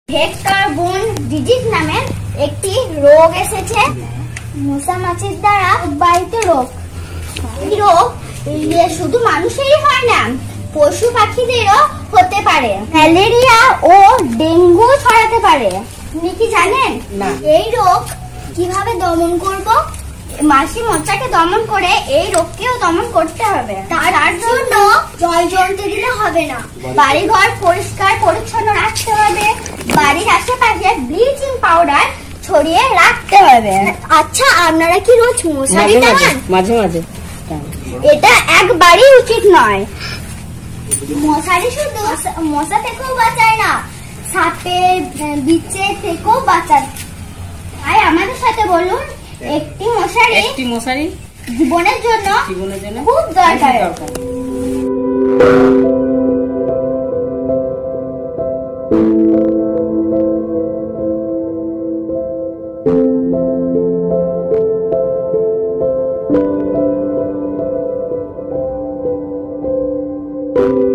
Vector born disease নামে একটি রোগ এসেছে মশা মাছির দ্বারা বাহিত রোগ। এই রোগ শুধু মানুষেরই হয় না, পশু পাখিদেরও হতে পারে। ম্যালেরিয়া ও ডেঙ্গু ছড়াতে পারে। আপনি কি জানেন না এই রোগ কিভাবে দমন করব? মাছি মশাকে দমন করে এই রোগকেও দমন করতে হবে। তার জন্য জল জ্বলতে দিলে হবে না, বাড়িঘর পরিষ্কার পরিচ্ছন্ন রাখতে হবে, বাড়ির আশেপাশে ব্লিচিং পাউডার ছড়িয়ে রাখতে হবে। আচ্ছা, আপনারা কি রোজ মশারি টাঙান? মাঝে মাঝে। এটা একবারই উচিত নয়। মশারি শুধু মশা থেকেও বাঁচায় না, সাপে বিচ্ছে থেকেও বাঁচায়। তাই আমাদের সাথে বলুন, একটি মশারি জীবনের জন্য খুব দরকার। you